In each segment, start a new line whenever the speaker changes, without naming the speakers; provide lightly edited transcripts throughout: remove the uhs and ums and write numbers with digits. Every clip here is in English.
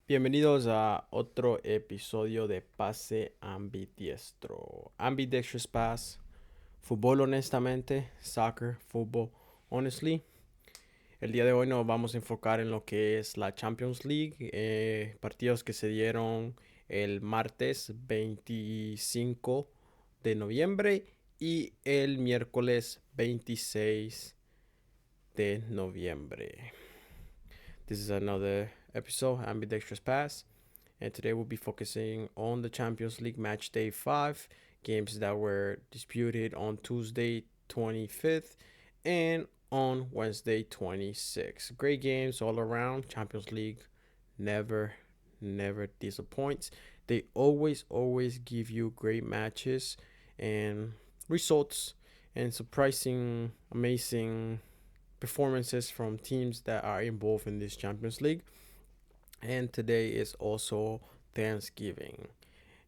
Bienvenidos a otro episodio de Pase Ambidiestro. Ambidextrous pass, fútbol honestamente, soccer, fútbol honestly. El día de hoy nos vamos a enfocar en lo que es la Champions League, partidos que se dieron el martes 25 de noviembre y el miércoles 26 de noviembre. This is another episode, Ambidextrous Pass. And today we'll be focusing on the Champions League Matchday 5 games that were disputed on Tuesday 25th and on Wednesday 26th. Great games all around. Champions League never disappoints. They always give you great matches and results and surprising, amazing performances from teams that are involved in this Champions League. And today is also Thanksgiving.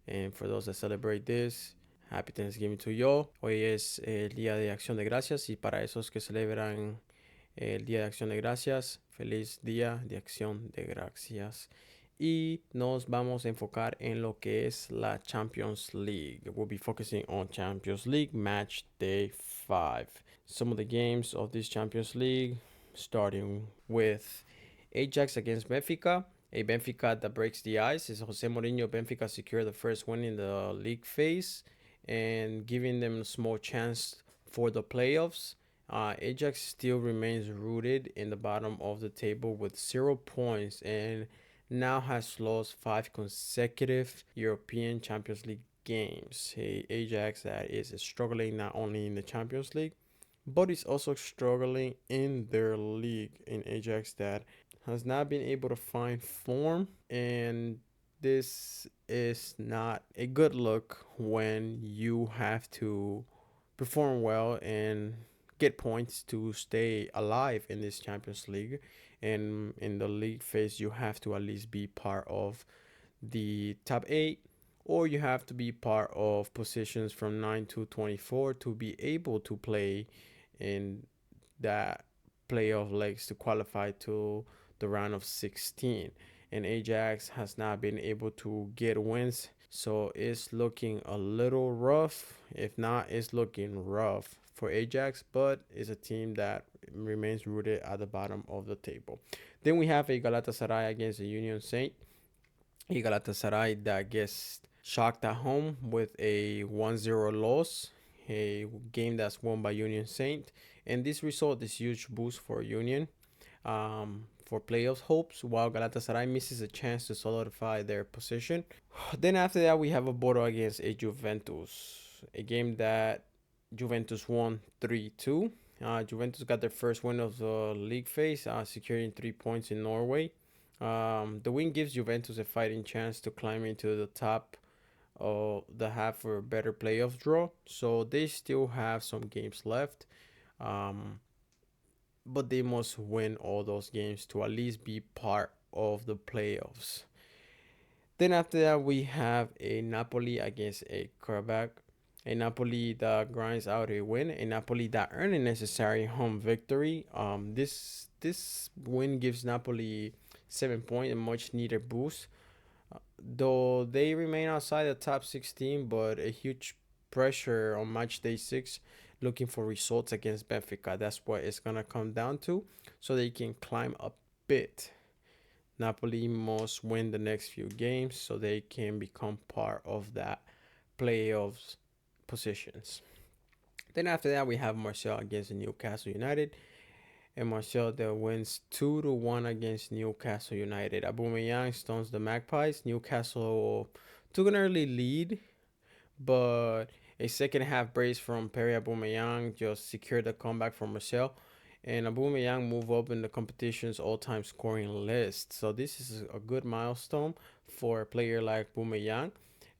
And for those that celebrate this, Happy Thanksgiving to you. Hoy es el Día de Acción de Gracias y para esos que celebran el Día de Acción de Gracias, feliz Día de Acción de Gracias. Y nos vamos a enfocar en lo que es la Champions League. We'll be focusing on Champions League Match Day 5. Some of the games of this Champions League, starting with Ajax against Benfica. A Benfica that breaks the ice. Is Jose Mourinho Benfica secure the first win in the league phase and giving them a small chance for the playoffs. Ajax still remains rooted in the bottom of the table with 0 points and now has lost 5 consecutive European Champions League games. Ajax that is struggling not only in the Champions League, but is also struggling in their league. In Ajax that has not been able to find form, and this is not a good look when you have to perform well and get points to stay alive in this Champions League. And in the league phase, you have to at least be part of the top 8, or you have to be part of positions from 9 to 24 to be able to play in that playoff legs to qualify to the round of 16. And Ajax has not been able to get wins, so it's looking a little rough. If not, it's looking rough for Ajax, but it's a team that remains rooted at the bottom of the table. Then we have a Galatasaray against a Union Saint. A Galatasaray that gets shocked at home with a 1-0 loss, a game that's won by Union Saint. And this result is a huge boost for Union for playoff hopes, while Galatasaray misses a chance to solidify their position. Then after that, we have a Bordeaux against a Juventus, a game that Juventus won 3-2. Juventus got their first win of the league phase, securing 3 points in Norway. The win gives Juventus a fighting chance to climb into the top of the half for a better playoff draw. So they still have some games left. But they must win all those games to at least be part of the playoffs. Then after that, we have a Napoli against a Karabakh. A Napoli that grinds out a win. A Napoli that earned a necessary home victory. This win gives Napoli 7 points, a much needed boost. Though they remain outside the top 16, but a huge pressure on match day 6 looking for results against Benfica. That's what it's going to come down to, so they can climb a bit. Napoli must win the next few games so they can become part of that playoffs positions. Then after that, we have Marseille against Newcastle United. And Marseille that wins 2-1 against Newcastle United. Aubameyang stuns the Magpies. Newcastle took an early lead, but a second half brace from Pierre Aubameyang just secured the comeback for Marseille. And Aubameyang moved up in the competition's all-time scoring list. So this is a good milestone for a player like Aubameyang.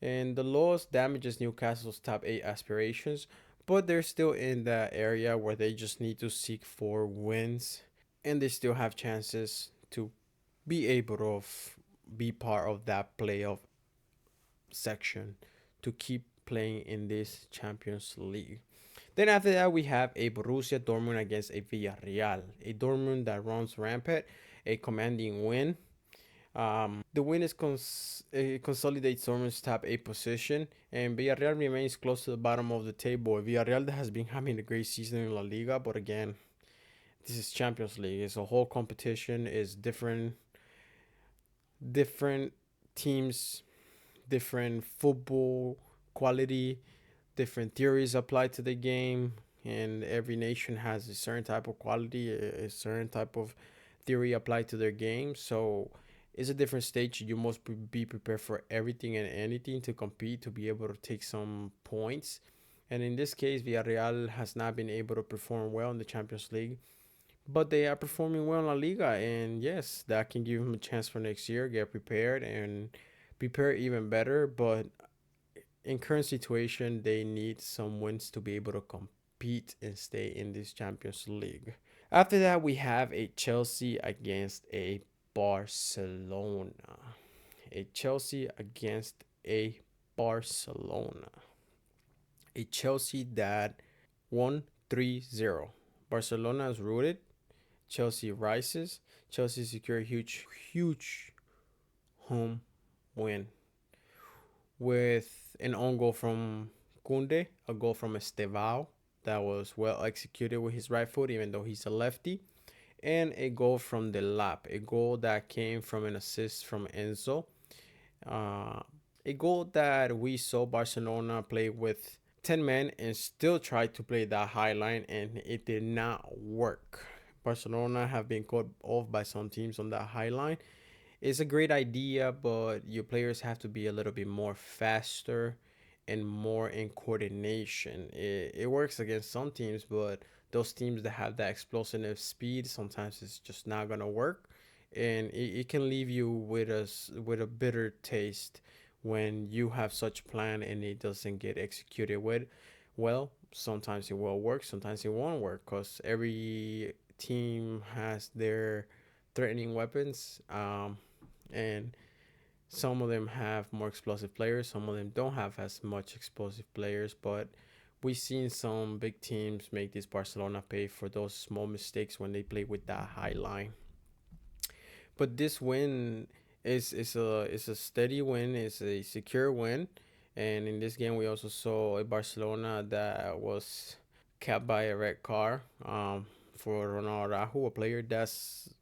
And the loss damages Newcastle's top 8 aspirations, but they're still in that area where they just need to seek for wins, and they still have chances to be able to be part of that playoff section to keep playing in this Champions League. Then after that, we have a Borussia Dortmund against a Villarreal. A Dortmund that runs rampant, a commanding win. The win consolidates Dortmund's top 8 position, and Villarreal remains close to the bottom of the table. Villarreal has been having a great season in La Liga, but again, this is Champions League. It's a whole competition. It's different teams, different football quality, different theories applied to the game, and every nation has a certain type of quality, a certain type of theory applied to their game. So it's a different stage. You must be prepared for everything and anything to compete, to be able to take some points. And in this case, Villarreal has not been able to perform well in the Champions League, but they are performing well in La Liga. And yes, that can give them a chance for next year, get prepared and prepare even better. But in current situation, they need some wins to be able to compete and stay in this Champions League. After that, we have a Chelsea against a Barcelona. A Chelsea against a Barcelona. A Chelsea that won 3-0. Barcelona is rooted. Chelsea rises. Chelsea secure a huge home win with an own goal from Kunde, a goal from Estevao that was well executed with his right foot, even though he's a lefty, and a goal from the lap, a goal that came from an assist from Enzo, uh, a goal that we saw Barcelona play with 10 men and still try to play that high line, and it did not work. Barcelona have been caught off by some teams on that high line. It's a great idea, but your players have to be a little bit more faster and more in coordination. It works against some teams, but those teams that have that explosive speed, sometimes it's just not gonna work, and it can leave you with a bitter taste when you have such plan and it doesn't get executed with. Well, sometimes it will work, sometimes it won't work, because every team has their threatening weapons. And some of them have more explosive players, some of them don't have as much explosive players, but we've seen some big teams make this Barcelona pay for those small mistakes when they play with that high line. But this win is a steady win, it's a secure win. And in this game we also saw a Barcelona that was capped by a red card, for Ronaldo Araujo, a player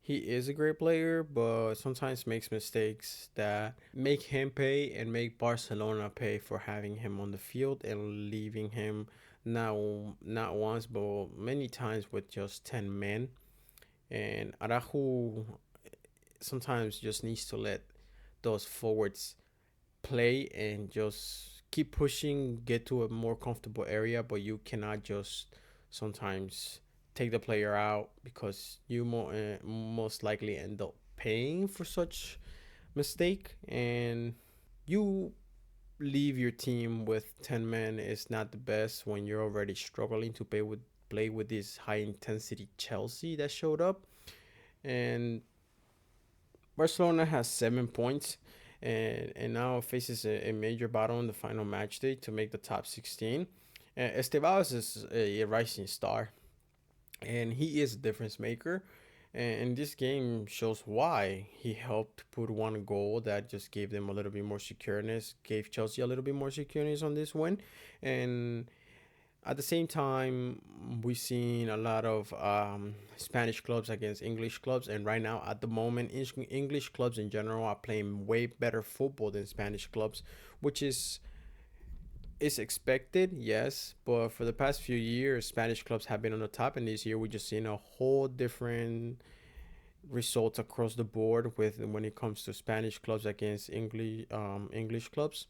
he is a great player, but sometimes makes mistakes that make him pay and make Barcelona pay for having him on the field and leaving him not not once but many times with just 10 men. And Araujo sometimes just needs to let those forwards play and just keep pushing, get to a more comfortable area, but you cannot just sometimes take the player out, because you most likely end up paying for such mistake, and you leave your team with 10 men is not the best when you're already struggling to play with this high intensity Chelsea that showed up. And Barcelona has 7 points, and now faces a major battle in the final match day to make the top 16. Estevao is a rising star, and he is a difference maker. And this game shows why. He helped put one goal that just gave them a little bit more secureness, gave Chelsea a little bit more secureness on this win. And at the same time, we've seen a lot of Spanish clubs against English clubs, and right now, at the moment, English clubs in general are playing way better football than Spanish clubs, which is expected, yes. But for the past few years, Spanish clubs have been on the top, and this year we just seen a whole different results across the board with when it comes to Spanish clubs against English clubs.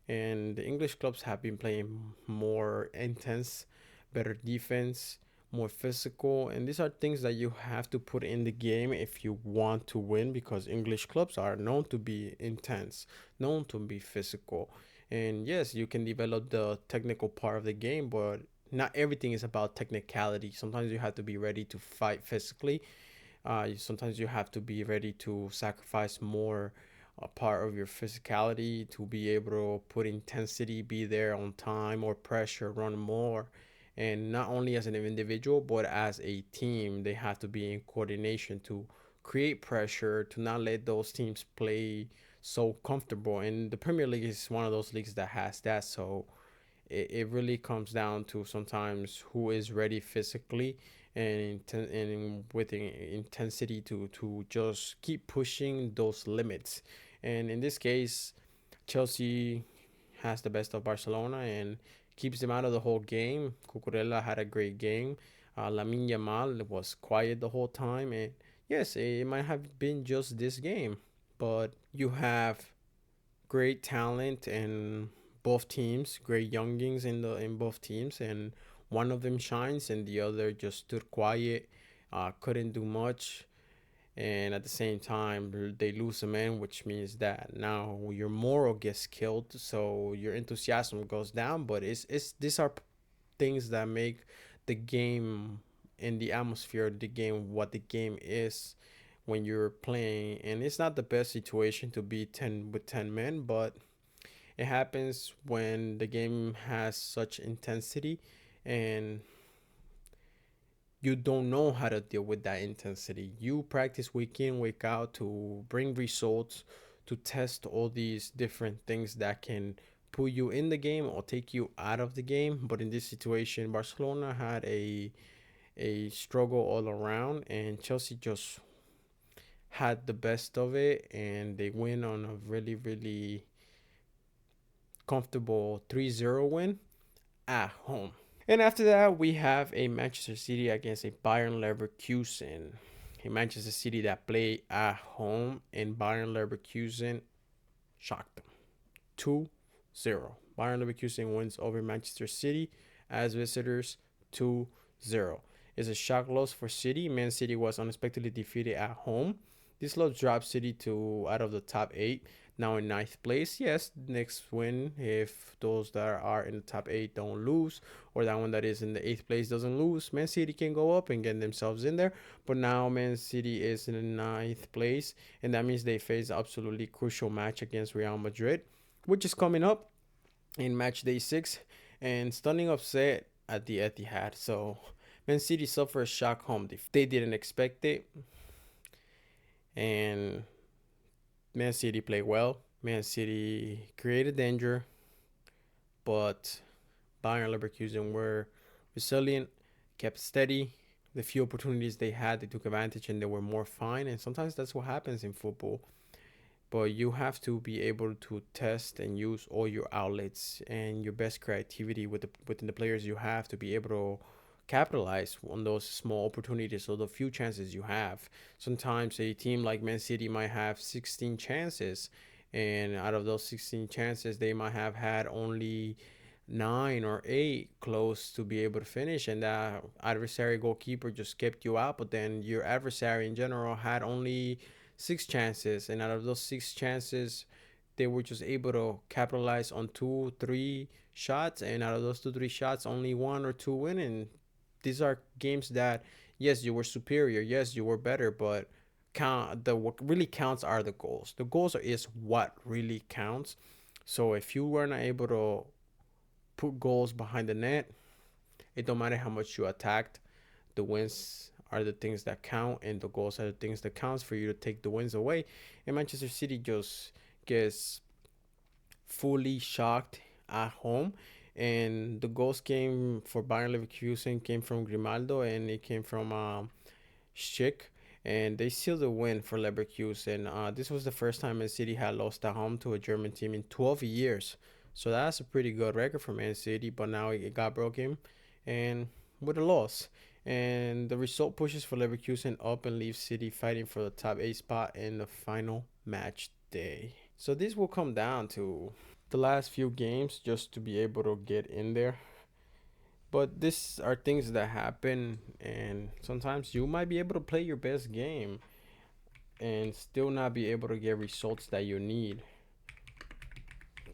And the English clubs have been playing more intense, better defense, more physical, and these are things that you have to put in the game if you want to win, because English clubs are known to be intense, known to be physical. And yes, you can develop the technical part of the game, but not everything is about technicality. Sometimes you have to be ready to fight physically. Sometimes you have to be ready to sacrifice more a part of your physicality to be able to put intensity, be there on time or pressure, run more. And not only as an individual, but as a team, they have to be in coordination to create pressure, to not let those teams play so comfortable. And the Premier League is one of those leagues that has that. So it really comes down to sometimes who is ready physically and with intensity to just keep pushing those limits. And in this case, Chelsea has the best of Barcelona and keeps them out of the whole game. Cucurella had a great game. Lamine Yamal was quiet the whole time, and yes, it might have been just this game, but you have great talent in both teams, great youngings in both teams, and one of them shines and the other just stood quiet, couldn't do much, and at the same time they lose a man, which means that now your moral gets killed, so your enthusiasm goes down. But it's these are things that make the game and the atmosphere of the game what the game is when you're playing. And it's not the best situation to be 10 with 10 men, but it happens when the game has such intensity and you don't know how to deal with that intensity. You practice week in, week out to bring results, to test all these different things that can put you in the game or take you out of the game. But in this situation, Barcelona had a struggle all around, and Chelsea just had the best of it, and they win on a really, really comfortable 3-0 win at home. And after that, we have a Manchester City against a Bayern Leverkusen. A Manchester City that play at home, and Bayern Leverkusen shocked them. 2-0. Bayern Leverkusen wins over Manchester City as visitors 2-0. It's a shock loss for City. Man City was unexpectedly defeated at home. This loss drops City to out of the top 8, now in ninth place. Yes, next win if those that are in the top 8 don't lose, or that one that is in the 8th place doesn't lose, Man City can go up and get themselves in there. But now Man City is in the ninth place, and that means they face absolutely crucial match against Real Madrid, which is coming up in match day 6, and stunning upset at the Etihad. So Man City suffered a shock home. They didn't expect it, and Man City played well. Man City created danger, but Bayern Leverkusen were resilient, kept steady. The few opportunities they had, they took advantage and they were more fine. And sometimes that's what happens in football. But you have to be able to test and use all your outlets and your best creativity within the players you have to be able to capitalize on those small opportunities or the few chances you have. Sometimes a team like Man City might have 16 chances, and out of those 16 chances, they might have had only 9 or 8 close to be able to finish, and that adversary goalkeeper just kept you out. But then your adversary in general had only 6 chances, and out of those 6 chances, they were just able to capitalize on 2, 3 shots, and out of those 2, 3 shots, only 1 or 2 winning. These are games that, yes, you were superior, yes, you were better, but what really counts are the goals. The goals is what really counts. So if you were not able to put goals behind the net, it don't matter how much you attacked. The wins are the things that count, and the goals are the things that counts for you to take the wins away. And Manchester City just gets fully shocked at home, and the goals came for Bayern Leverkusen came from Grimaldo, and it came from Schick, and they sealed the win for Leverkusen. This was the first time Man City had lost at home to a German team in 12 years, so that's a pretty good record for Man City. But now it got broken, and with a loss. And the result pushes for Leverkusen up and leaves City fighting for the top 8 spot in the final match day. So this will come down to the last few games just to be able to get in there. But these are things that happen, and sometimes you might be able to play your best game and still not be able to get results that you need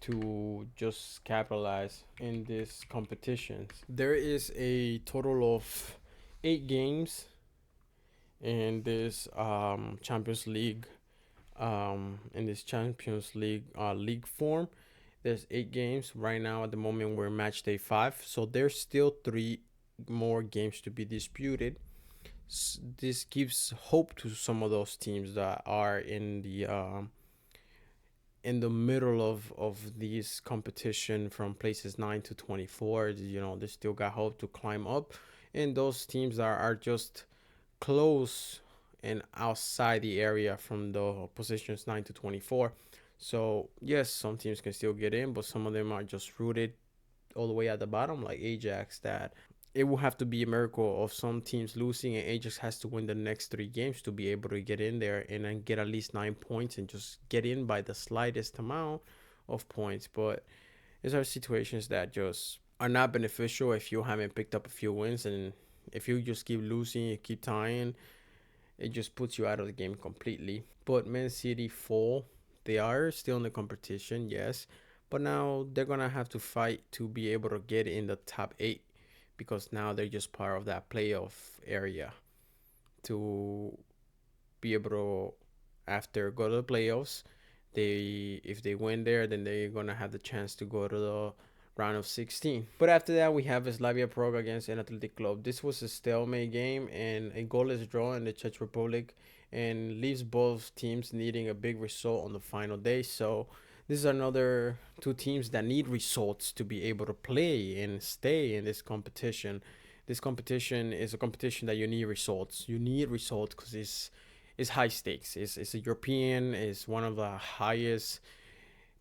to just capitalize in these competitions. There is a total of 8 games in this Champions League. In this Champions League league form, there's 8 games right now. At the moment, we're match day 5, so there's still 3 more games to be disputed. this gives hope to some of those teams that are in the middle of these competition from places 9 to 24. You know, they still got hope to climb up, and those teams are just close and outside the area from the positions 9 to 24. So yes, some teams can still get in, but some of them are just rooted all the way at the bottom, like Ajax. That it will have to be a miracle of some teams losing, and Ajax has to win the next 3 games to be able to get in there and then get at least 9 points and just get in by the slightest amount of points. But these are situations that just are not beneficial if you haven't picked up a few wins, and if you just keep losing, you keep tying, it just puts you out of the game completely. But Man City fall. They are still in the competition, yes, but now they're gonna have to fight to be able to get in the top 8, because now they're just part of that playoff area to be able to, after go to the playoffs. They, if they win there, then they're gonna have the chance to go to the round of 16. But after that, we have Slavia Prague against an Athletic Club. This was a stalemate game and a goalless draw in the Czech Republic, and leaves both teams needing a big result on the final day. So this is another two teams that need results to be able to play and stay in this competition. This competition is a competition that you need results. You need results because it's high stakes. It's a European. It's one of the highest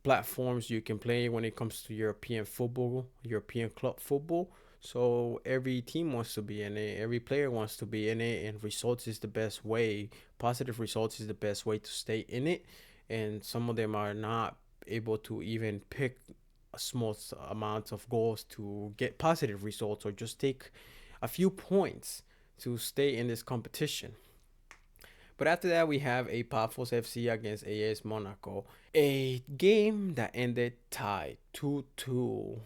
platforms you can play when it comes to European football, European club football. So every team wants to be in it, every player wants to be in it, and results is the best way. Positive results is the best way to stay in it. And some of them are not able to even pick a small amount of goals to get positive results, or just take a few points to stay in this competition. But after that, we have a Paphos FC against AS Monaco. A game that ended tied 2-2.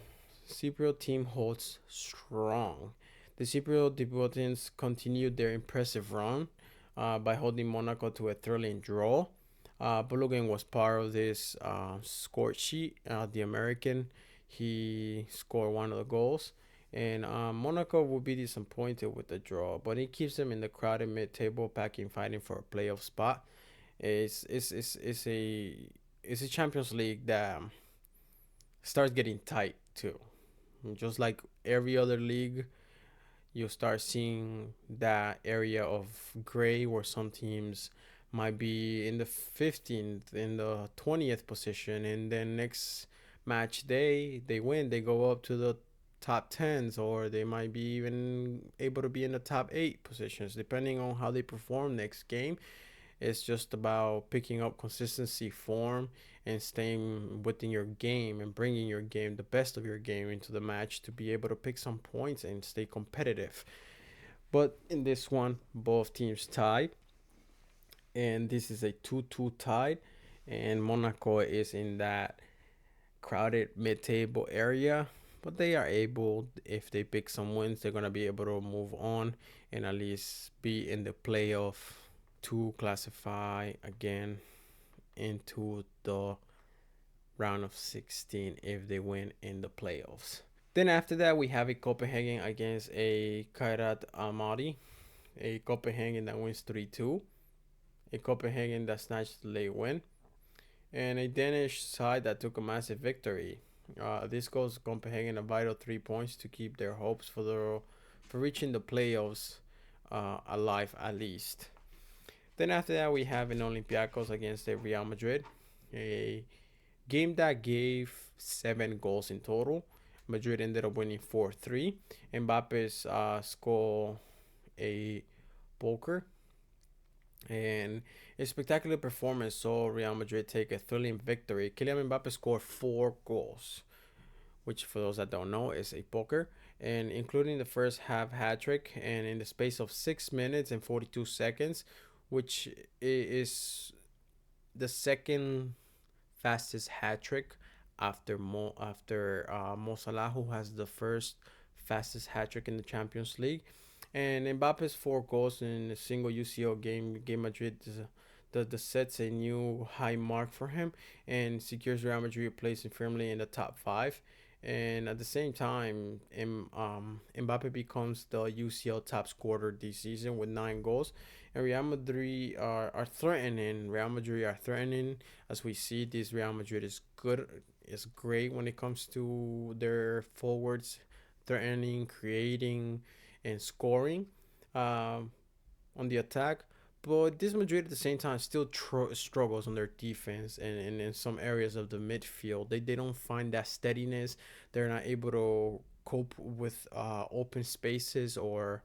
Cypriot team holds strong. The Cypriot debutants continued their impressive run by holding Monaco to a thrilling draw. Balogun was part of this score sheet. The American, he scored one of the goals. And Monaco will be disappointed with the draw, but it keeps them in the crowded mid-table packing, fighting for a playoff spot. It's a Champions League that starts getting tight too. Just like every other league, you'll start seeing that area of gray where some teams might be in the 15th, in the 20th position, and then next match day they win, they go up to the top 10s, or they might be even able to be in the top 8 positions depending on how they perform next game. It's just about picking up consistency, form, and staying within your game and bringing your game, the best of your game, into the match to be able to pick some points and stay competitive. But in this one, both teams tied, and this is a 2-2 tied, and Monaco is in that crowded mid-table area, but they are able, if they pick some wins, they're going to be able to move on and at least be in the playoff to classify again into the round of 16 if they win in the playoffs. Then after that, we have a Copenhagen against a Kairat Almaty, a Copenhagen that wins 3-2, a Copenhagen that snatched the late win, and a Danish side that took a massive victory. This goes Copenhagen a vital 3 points to keep their hopes for reaching the playoffs alive at least. Then after that, we have an Olympiacos against a Real Madrid, a game that gave 7 goals in total. Madrid ended up winning 4-3. Mbappe's score a poker, and a spectacular performance saw Real Madrid take a thrilling victory. Kylian Mbappe scored 4 goals, which for those that don't know is a poker, and including the first half hat trick, and in the space of 6 minutes and 42 seconds, which is the second fastest hat trick after Mo Salah, who has the first fastest hat trick in the Champions League. And Mbappe's 4 goals in a single UCL game gave Madrid the sets a new high mark for him, and secures Real Madrid placing firmly in the top 5. And at the same time, Mbappe becomes the UCL top scorer this season with 9 goals. And Real Madrid are threatening. Real Madrid are threatening. As we see, this Real Madrid is good, is great when it comes to their forwards, threatening, creating, and scoring. Um, on the attack. But this Madrid at the same time still struggles on their defense and in some areas of the midfield. They don't find that steadiness. They're not able to cope with open spaces, or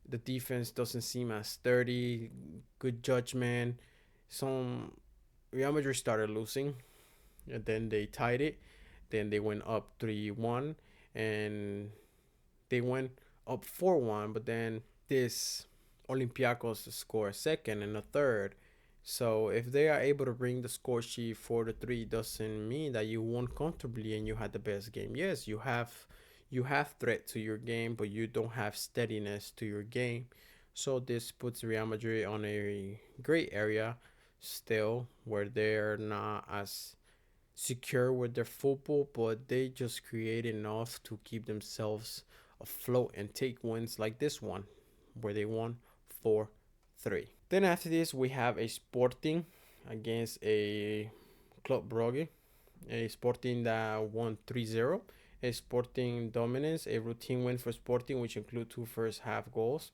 the defense doesn't seem as sturdy. Good judgment. Some Real Madrid started losing, and then they tied it. Then they went up 3-1, and they went up 4-1. But then this Olympiacos to score a second and a third. So if they are able to bring the score sheet 4-3, doesn't mean that you won comfortably and you had the best game. Yes, you have threat to your game, but you don't have steadiness to your game. So this puts Real Madrid on a great area still, where they're not as secure with their football, but they just create enough to keep themselves afloat and take wins like this one, where they won 4-3. Then after this, we have a Sporting against a Club Brugge, a Sporting that won 3-0. A Sporting dominance, a routine win for Sporting, which include two first half goals.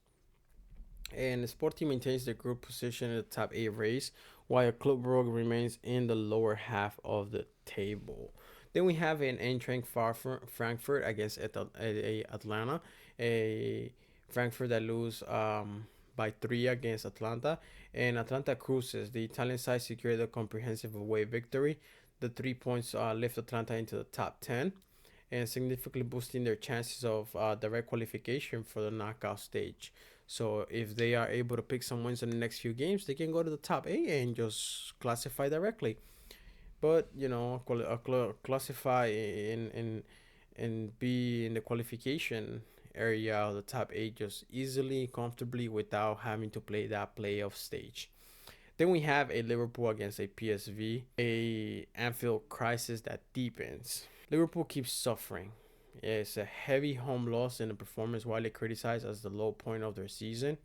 And Sporting maintains their group position in the top 8 race, while Club Brugge remains in the lower half of the table. Then we have an Eintracht Frankfurt against Atlanta, a Frankfurt that lose by 3 against Atlanta, and Atlanta cruises. The Italian side secured a comprehensive away victory. The 3 points lift Atlanta into the top 10 and significantly boosting their chances of direct qualification for the knockout stage. So if they are able to pick some wins in the next few games, they can go to the top 8 and just classify directly. But classify and be in the qualification area of the top 8 just easily, comfortably, without having to play that playoff stage. Then we have a Liverpool against a PSV, a Anfield crisis that deepens. Liverpool keeps suffering. It's a heavy home loss in the performance, widely criticized as the low point of their season.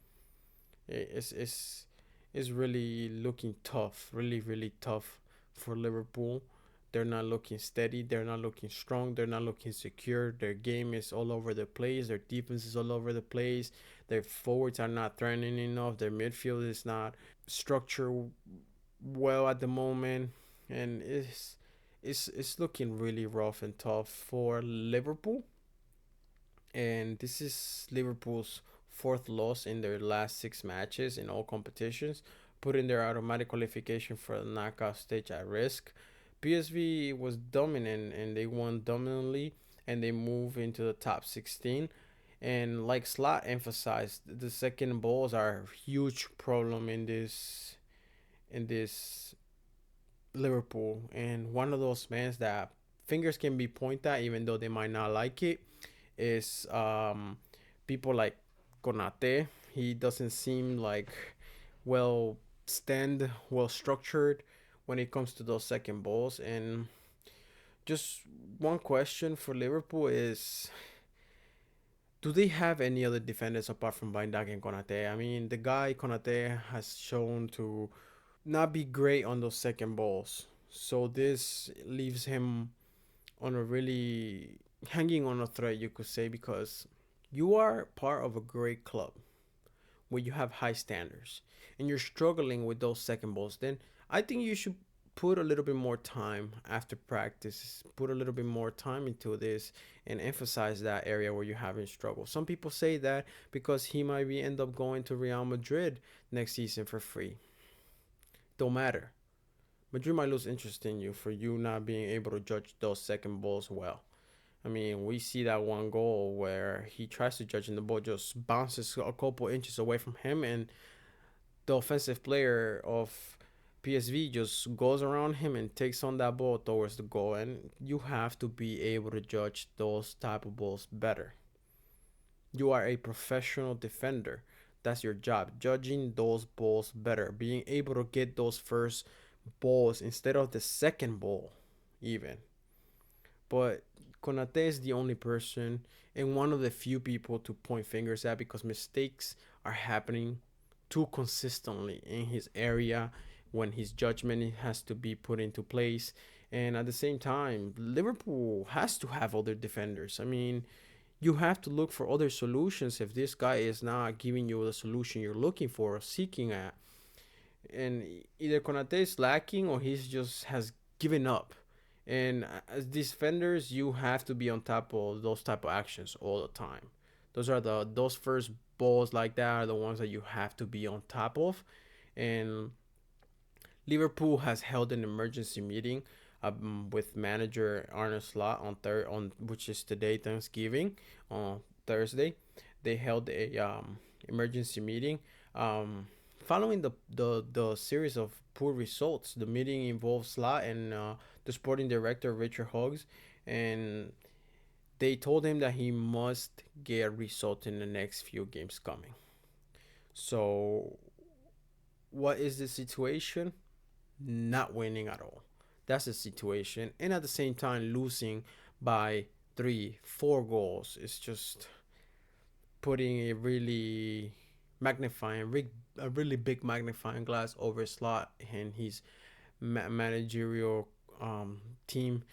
It's really looking tough, really, really tough for Liverpool. They're not looking steady. They're not looking strong. They're not looking secure. Their game is all over the place. Their defense is all over the place. Their forwards are not threatening enough. Their midfield is not structured well at the moment, and it's looking really rough and tough for Liverpool. And this is Liverpool's fourth loss in their last 6 matches in all competitions, putting their automatic qualification for the knockout stage at risk. PSV was dominant and they won dominantly, and they move into the top 16. And like Slot emphasized, the second balls are a huge problem in this Liverpool, and one of those men that fingers can be pointed at even though they might not like it is people like Konate. He doesn't seem like well well structured when it comes to those second balls. And just one question for Liverpool is, do they have any other defenders apart from Bindak and Konate? I mean, the guy Konate has shown to not be great on those second balls. So this leaves him on a really hanging on a thread, you could say, because you are part of a great club where you have high standards and you're struggling with those second balls. Then I think you should put a little bit more time after practice, put a little bit more time into this and emphasize that area where you're having struggle. Some people say that because he might be end up going to Real Madrid next season for free. Don't matter. Madrid might lose interest in you for you not being able to judge those second balls well. I mean, we see that one goal where he tries to judge and the ball just bounces a couple inches away from him, and the offensive player of PSV just goes around him and takes on that ball towards the goal. And you have to be able to judge those type of balls better. You are a professional defender. That's your job, judging those balls better, being able to get those first balls instead of the second ball even. But Konate is the only person and one of the few people to point fingers at, because mistakes are happening too consistently in his area when his judgment has to be put into place. And at the same time, Liverpool has to have other defenders. I mean, you have to look for other solutions if this guy is not giving you the solution you're looking for or seeking at. And either Konate is lacking or he's just has given up. And as defenders, you have to be on top of those type of actions all the time. Those first balls like that are the ones that you have to be on top of. And Liverpool has held an emergency meeting with manager Arne Slot on which is today, Thanksgiving, on Thursday. They held a emergency meeting. Following the series of poor results, the meeting involved Slot and the sporting director Richard Hughes, and they told him that he must get a result in the next few games coming. So, what is the situation? Not winning at all. That's the situation. And at the same time, losing by 3, 4 goals is just putting a really big magnifying glass over Slot and his managerial team.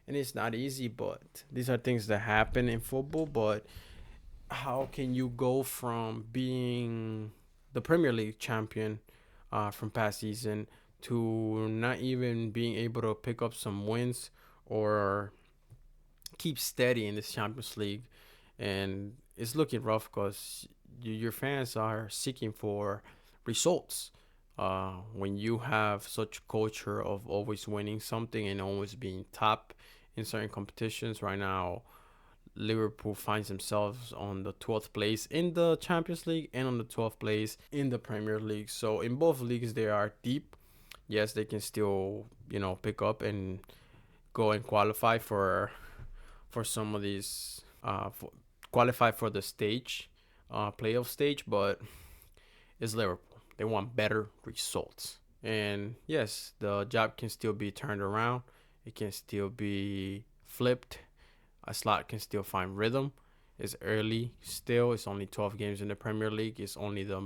And it's not easy, but these are things that happen in football. But how can you go from being the Premier League champion from past season to not even being able to pick up some wins or keep steady in this Champions League? And it's looking rough because your fans are seeking for results. When you have such a culture of always winning something and always being top in certain competitions, right now Liverpool finds themselves on the 12th place in the Champions League and on the 12th place in the Premier League. So in both leagues, they are deep. Yes, they can still, pick up and go and qualify for some of these, qualify for the stage, playoff stage. But it's Liverpool. They want better results. And yes, the job can still be turned around. It can still be flipped. A Slot can still find rhythm. It's early still. It's only 12 games in the Premier League. It's only the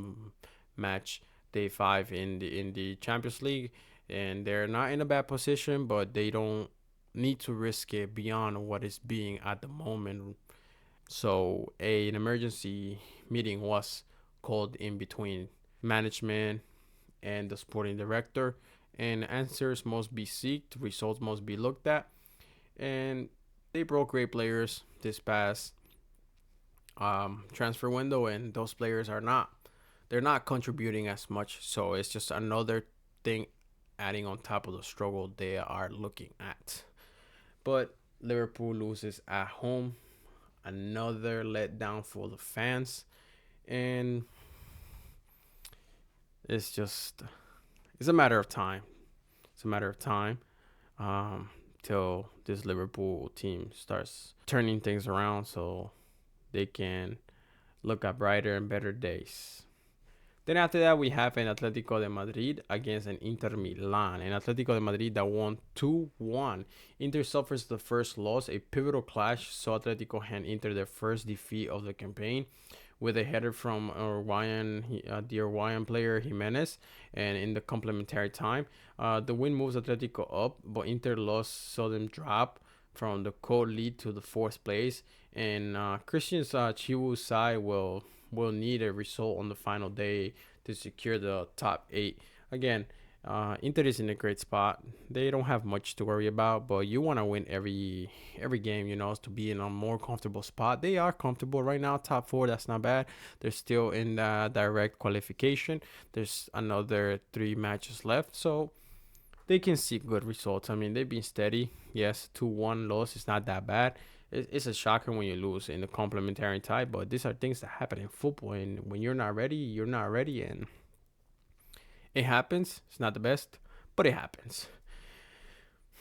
match day 5 in the Champions League, and they're not in a bad position, but they don't need to risk it beyond what is being at the moment. So an emergency meeting was called in between management and the sporting director, and answers must be sought, results must be looked at, and they broke great players this past transfer window, and those players they're not contributing as much. So it's just another thing adding on top of the struggle they are looking at. But Liverpool loses at home, another letdown for the fans, and it's a matter of time. It's a matter of time. Till this Liverpool team starts turning things around so they can look at brighter and better days. Then after that, we have an Atletico de Madrid against an Inter Milan. An Atletico de Madrid that won 2-1. Inter suffers the first loss. A pivotal clash saw Atletico hand Inter their first defeat of the campaign with a header from the Uruguayan player Jimenez, and in the complementary time. The win moves Atletico up, but Inter loss saw them drop from the co-lead to the 4th place, and Christian Chiwu's side will need a result on the final day to secure the top 8. Again, Inter is in a great spot. They don't have much to worry about, but you want to win every game, to be in a more comfortable spot. They are comfortable right now, top 4. That's not bad. They're still in the direct qualification. There's another 3 matches left, so they can see good results. I mean, they've been steady. Yes, 2-1 loss is not that bad. It's a shocker when you lose in the complementary tie, but these are things that happen in football, and when you're not ready, you're not ready, and it happens. It's not the best, but it happens.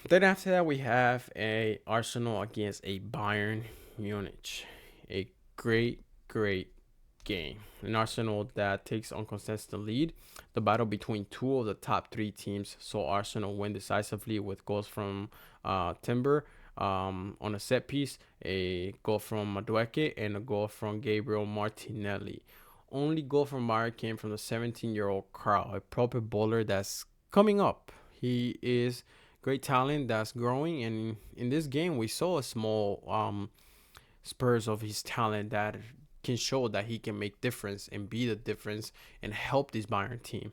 Then after that, we have a Arsenal against a Bayern Munich. A great game. An Arsenal that takes uncontested lead. The battle between two of the top three teams saw Arsenal win decisively with goals from Timber on a set piece, a goal from Madueke, and a goal from Gabriel Martinelli. Only goal from Bayern came from the 17-year-old Carl, a proper bowler that's coming up. He is great talent that's growing, and in this game we saw a small spurs of his talent that can show that he can make difference and be the difference and help this Bayern team.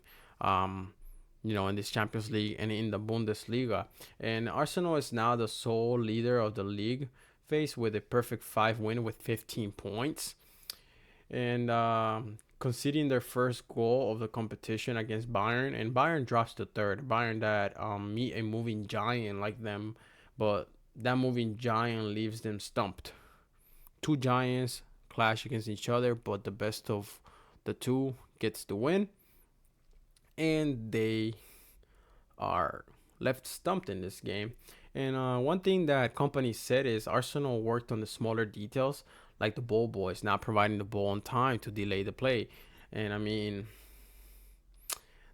In this Champions League and in the Bundesliga. And Arsenal is now the sole leader of the league phase with a perfect 5 win with 15 points. And conceding their first goal of the competition against Bayern, and Bayern drops to third. Bayern that meet a moving giant like them, but that moving giant leaves them stumped. Two giants clash against each other, but the best of the two gets the win, and they are left stumped in this game. And one thing that company said is Arsenal worked on the smaller details, like the ball boys not providing the ball on time to delay the play. And I mean,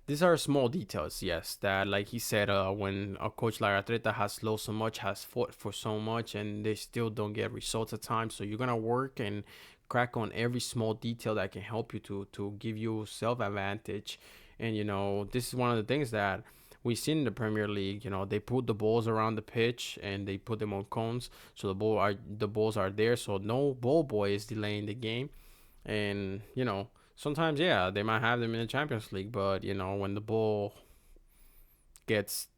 these are small details, yes, that like he said, when a coach like Arteta has lost so much, has fought for so much, and they still don't get results at times. So you're gonna work and crack on every small detail that can help you to give you self advantage. And this is one of the things that we seen in the Premier League. They put the balls around the pitch and they put them on cones, so the balls are there, so no ball boy is delaying the game. And sometimes, yeah, they might have them in the Champions League, but when the ball gets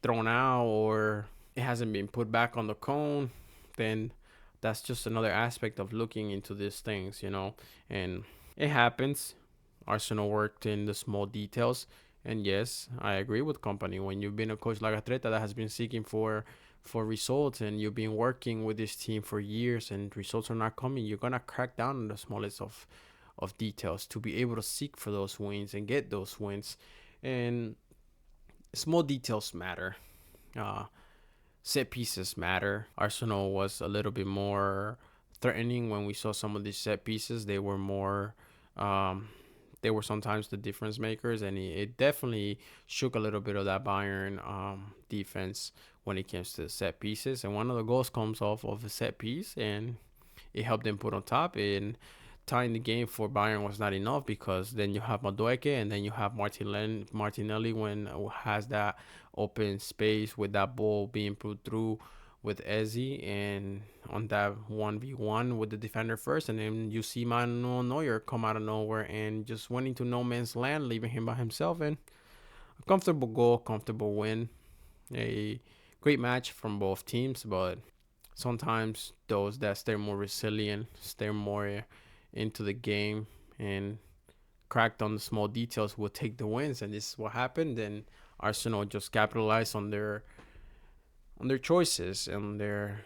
thrown out or it hasn't been put back on the cone, then that's just another aspect of looking into these things, and it happens. Arsenal worked in the small details, and yes, I agree with company. When you've been a coach like Atleta that has been seeking for results, and you've been working with this team for years and results are not coming, you're gonna crack down on the smallest of details to be able to seek for those wins and get those wins. And small details matter. Set pieces matter. Arsenal was a little bit more threatening when we saw some of these set pieces. They were more they were sometimes the difference makers, and it definitely shook a little bit of that Bayern defense when it comes to set pieces. And one of the goals comes off of a set piece, and it helped them put on top. And tying the game for Bayern was not enough, because then you have Madueke and then you have Martinelli when has that open space with that ball being put through with Eze, and on that 1v1 with the defender first, and then you see Manuel Neuer come out of nowhere and just went into no man's land, leaving him by himself. And a comfortable goal, comfortable win. A great match from both teams, but sometimes those that stay more resilient, stay more into the game and cracked on the small details will take the wins, and this is what happened. And Arsenal just capitalized on their choices and their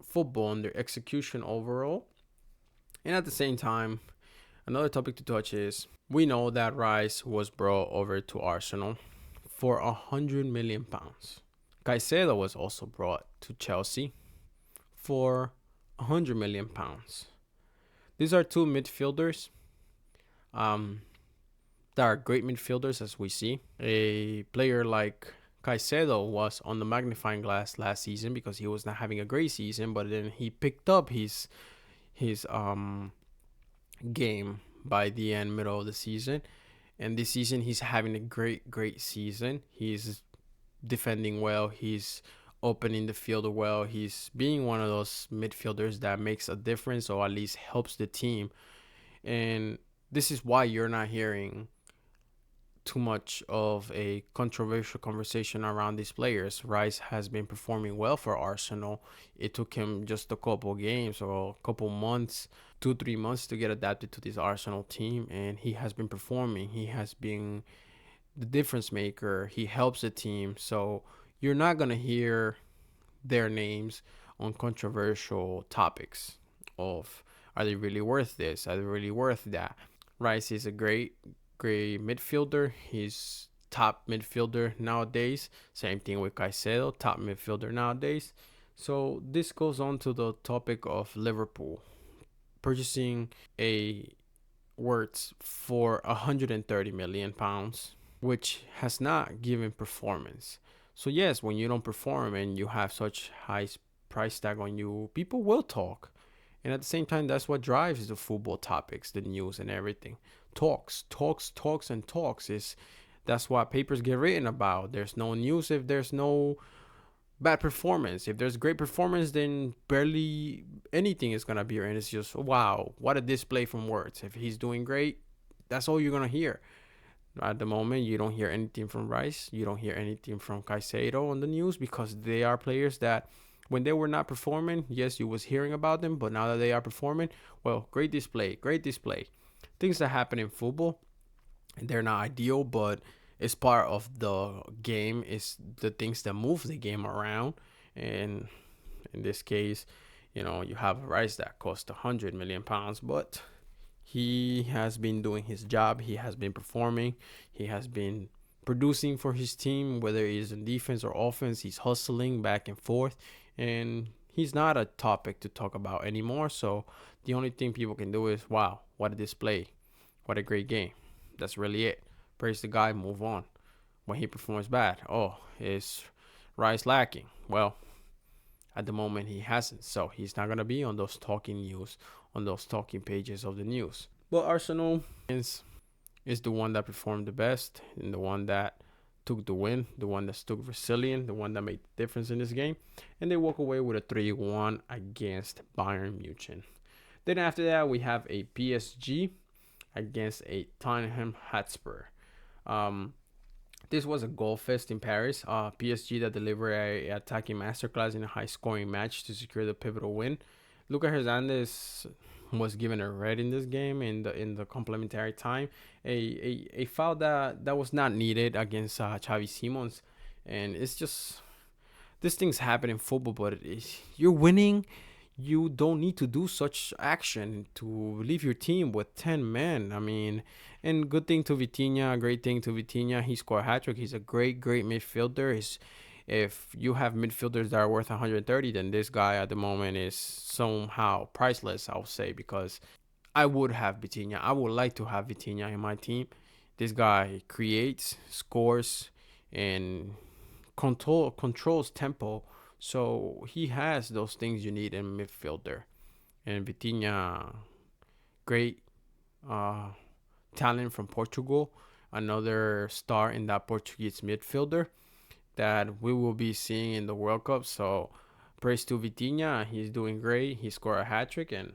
football and their execution overall. And at the same time, another topic to touch is we know that Rice was brought over to Arsenal for £100 million. Caicedo was also brought to Chelsea for £100 million. These are two midfielders that are great midfielders, as we see. A player like Caicedo was on the magnifying glass last season because he was not having a great season, but then he picked up his game by the middle of the season, and this season he's having a great season. He's defending well, he's opening the field well, he's being one of those midfielders that makes a difference, or at least helps the team. And this is why you're not hearing too much of a controversial conversation around these players. Rice has been performing well for Arsenal. It took him just a couple games or a couple months, 2-3 months to get adapted to this Arsenal team, and he has been performing. He has been the difference maker. He helps the team. So you're not going to hear their names on controversial topics of, are they really worth this? Are they really worth that? Rice is a great midfielder. He's top midfielder nowadays. Same thing with Caicedo, top midfielder nowadays. So this goes on to the topic of Liverpool purchasing a worth for 130 million pounds, which has not given performance. So yes, when you don't perform and you have such high price tag on you, people will talk. And at the same time, that's what drives the football topics, the news and everything. Talks, and talks is that's what papers get written about. There's no news if there's no bad performance. If there's great performance, then barely anything is gonna be, and it's just wow, what a display from words. If he's doing great, that's all you're gonna hear. At the moment, you don't hear anything from Rice. You don't hear anything from Caicedo on the news because they are players that, when they were not performing, yes, you was hearing about them, but now that they are performing, well, great display, great display. Things that happen in football, they're not ideal, but it's part of the game. It's the things that move the game around, and in this case, you have a Rice that cost 100 million pounds, but he has been doing his job. He has been performing. He has been producing for his team, whether he's in defense or offense. He's hustling back and forth, and he's not a topic to talk about anymore. So the only thing people can do is, wow, what a display. What a great game. That's really it. Praise the guy, move on. When he performs bad, oh, is Rice lacking? Well, at the moment he hasn't, so he's not gonna be on those talking news, on those talking pages of the news. But Arsenal is the one that performed the best and the one that took the win, the one that stood resilient, the one that made the difference in this game, and they walk away with a 3-1 against Bayern Munich. Then after that, we have a PSG against a Tottenham Hotspur. This was a goal fest in Paris. PSG that delivered a attacking masterclass in a high-scoring match to secure the pivotal win. Lucas Hernandez was given a red in this game in the complementary time. A foul that was not needed against Xavi Simons, and it's just these things happen in football. But you're winning. You don't need to do such action to leave your team with 10 men. I mean, and good thing to Vitinha, great thing to Vitinha. He scored a hat trick. He's a great midfielder. If you have midfielders that are worth 130, then this guy at the moment is somehow priceless, I would say, because I would have Vitinha. I would like to have Vitinha in my team. This guy creates, scores, and controls tempo. So he has those things you need in midfielder. And Vitinha, great talent from Portugal. Another star in that Portuguese midfielder that we will be seeing in the World Cup. So praise to Vitinha. He's doing great. He scored a hat trick and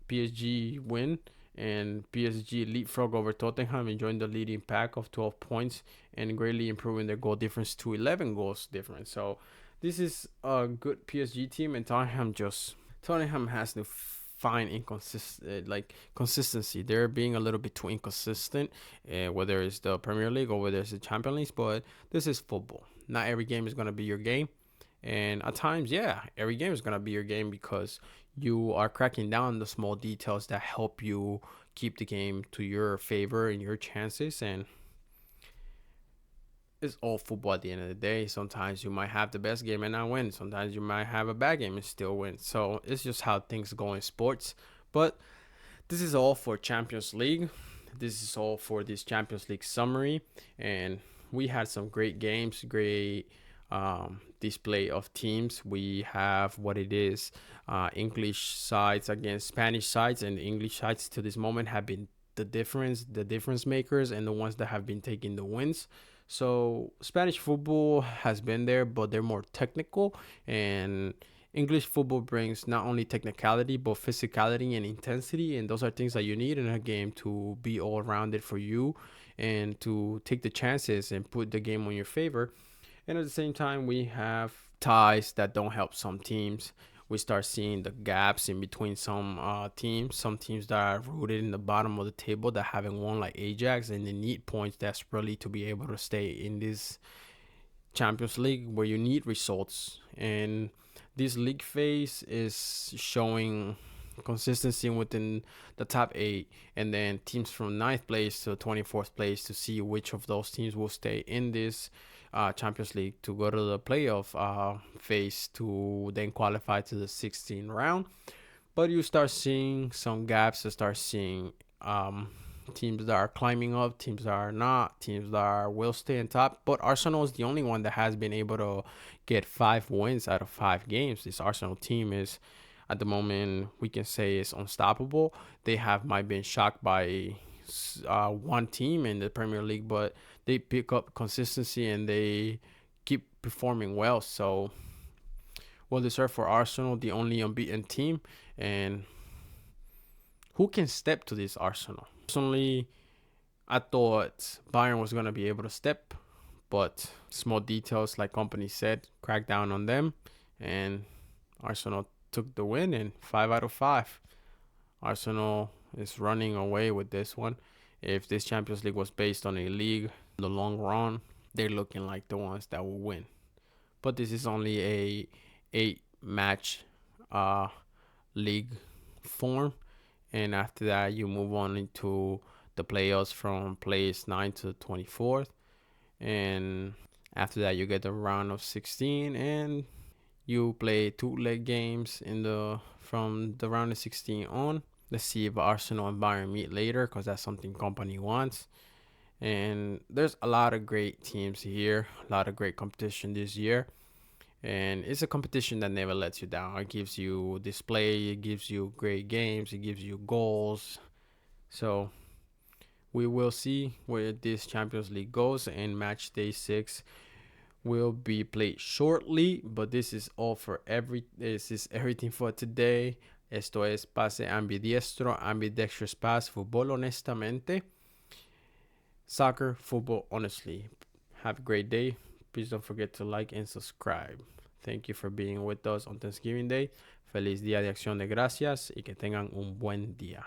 PSG win. And PSG leapfrog over Tottenham and joined the leading pack of 12 points and greatly improving their goal difference to 11 goals difference. So this is a good PSG team, and Tottenham has to find consistency. They're being a little bit too inconsistent, whether it's the Premier League or whether it's the Champions League. But this is football. Not every game is gonna be your game, and at times, yeah, every game is gonna be your game because you are cracking down the small details that help you keep the game to your favor and your chances. And it's all football at the end of the day. Sometimes you might have the best game and not win. Sometimes you might have a bad game and still win. So it's just how things go in sports. But this is all for Champions League. This is all for this Champions League summary. And we had some great games, great display of teams. We have what it is, English sides against Spanish sides. And the English sides to this moment have been the difference makers and the ones that have been taking the wins. So Spanish football has been there, but they're more technical, and English football brings not only technicality but physicality and intensity, and those are things that you need in a game to be all rounded for you and to take the chances and put the game on your favor. And at the same time, we have ties that don't help some teams. We start seeing the gaps in between some teams that are rooted in the bottom of the table that haven't won, like Ajax, and they need points desperately to be able to stay in this Champions League where you need results. And this league phase is showing consistency within the top 8, and then teams from 9th place to 24th place to see which of those teams will stay in this Champions League to go to the playoff phase to then qualify to the 16th round. But you start seeing some gaps, you start seeing teams that are climbing up, teams that are not, teams that will stay on top. But Arsenal is the only one that has been able to get 5 wins out of 5 games. This Arsenal team is, at the moment, we can say is unstoppable. They have might been shocked by one team in the Premier League, but they pick up consistency and they keep performing well. So, well deserved for Arsenal, the only unbeaten team. And who can step to this Arsenal? Personally, I thought Bayern was going to be able to step, but small details, like company said, cracked down on them, and Arsenal took the win in 5 out of 5. Arsenal is running away with this one. If this Champions League was based on a league in the long run, they're looking like the ones that will win. But this is only a 8-match league form, and after that you move on into the playoffs from place 9 to 24th, and after that you get the round of 16, and you play 2 leg games in the from the round of 16 on. Let's see if Arsenal and Bayern meet later, because that's something company wants. And there's a lot of great teams here, a lot of great competition this year, and it's a competition that never lets you down. It gives you display, it gives you great games, it gives you goals. So we will see where this Champions League goes, and match day 6 will be played shortly. But this is everything for today. Esto es Pase Ambidiestro, Ambidextrous Pass, Fútbol Honestamente. Soccer, football, honestly. Have a great day. Please don't forget to like and subscribe. Thank you for being with us on Thanksgiving Day. Feliz Día de Acción de Gracias y que tengan un buen día.